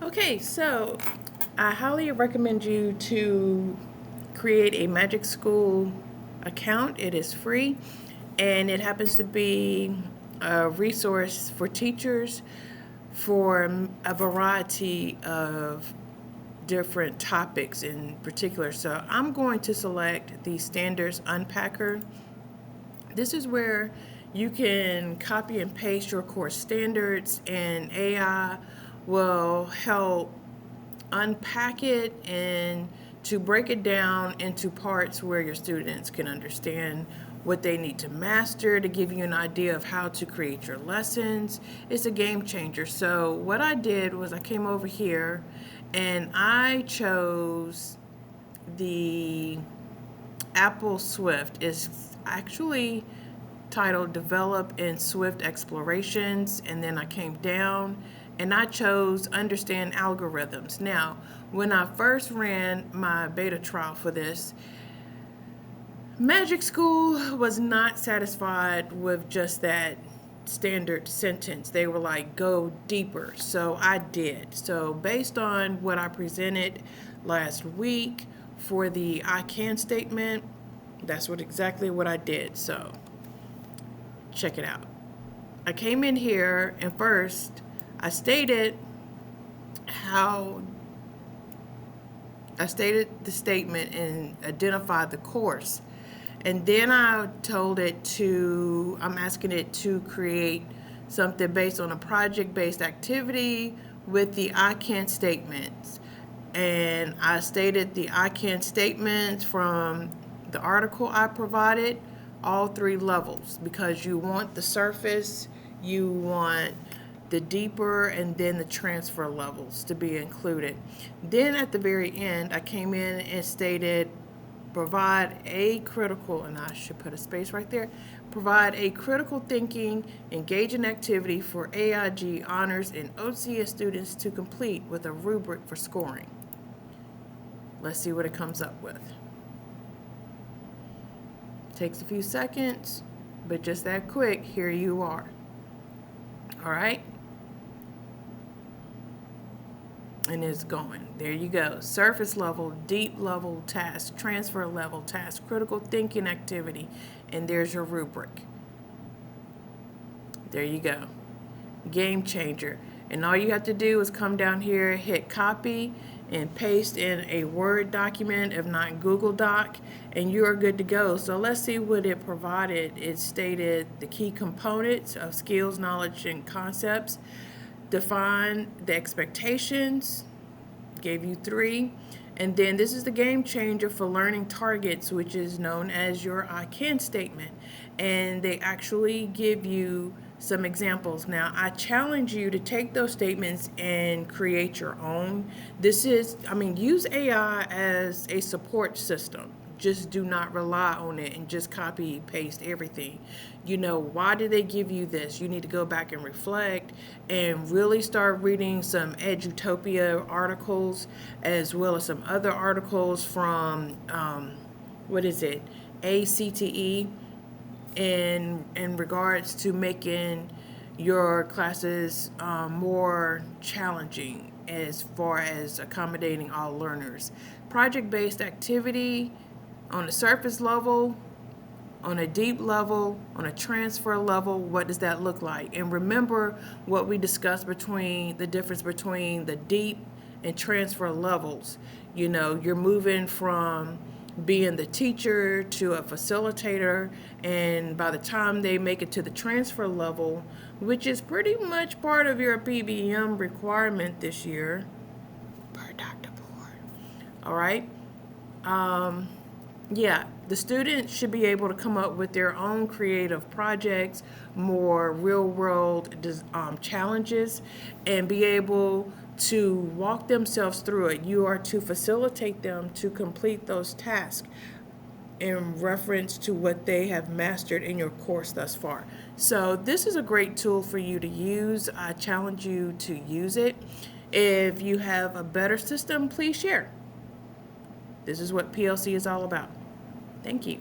Okay, so I highly recommend you to create a Magic School account. It is free and it happens to be a resource for teachers for a variety of different topics in particular. So I'm going to select the Standards Unpacker. This is where you can copy and paste your course standards, and AI will help unpack it and to break it down into parts where your students can understand what they need to master to give you an idea of how to create your lessons. It's a game changer. So what I did was I came over here and I chose the Apple Swift. Is actually titled Develop in Swift Explorations, and then I came down and I chose Understand Algorithms. Now, when I first ran my beta trial for this, Magic School was not satisfied with just that standard sentence. They were like, go deeper. So I did. So, based on what I presented last week for the I can statement, that's exactly what I did. So, check it out. I came in here and first I stated how I stated the statement and identified the course. And then I told it to, I'm asking it to create something based on a project-based activity with the I can statements. And I stated the I can statements from the article I provided, all three levels, because you want the surface, you want the deeper, and then the transfer levels to be included. Then at the very end, I came in and stated provide a critical, and I should put a space right there, provide a critical thinking, engaging activity for AIG honors and OCS students to complete with a rubric for scoring. Let's see what it comes up with. Takes a few seconds, but just that quick, here you are. All right? And it's going. There you go. Surface level, deep level task, transfer level task, critical thinking activity, and there's your rubric. There you go. Game changer. And all you have to do is come down here, hit copy, and paste in a Word document, if not Google Doc, and you are good to go. So let's see what it provided. It stated the key components of skills, knowledge, and concepts. Define the expectations, gave you 3. And then this is the game changer for learning targets, which is known as your I can statement. And they actually give you some examples. Now, I challenge you to take those statements and create your own. Use AI as a support system. Just do not rely on it and just copy paste everything. Why did they give you this? You need to go back and reflect and really start reading some Edutopia articles, as well as some other articles from ACTE, in regards to making your classes more challenging as far as accommodating all learners. Project-based activity on a surface level, on a deep level, on a transfer level. What does that look like? And remember what we discussed between the difference between the deep and transfer levels. You're moving from being the teacher to a facilitator, and by the time they make it to the transfer level, which is pretty much part of your PBM requirement this year, per Dr. Board. All right. The students should be able to come up with their own creative projects, more real-world challenges, and be able to walk themselves through it. You are to facilitate them to complete those tasks in reference to what they have mastered in your course thus far. So this is a great tool for you to use. I challenge you to use it. If you have a better system, please share. This is what PLC is all about. Thank you.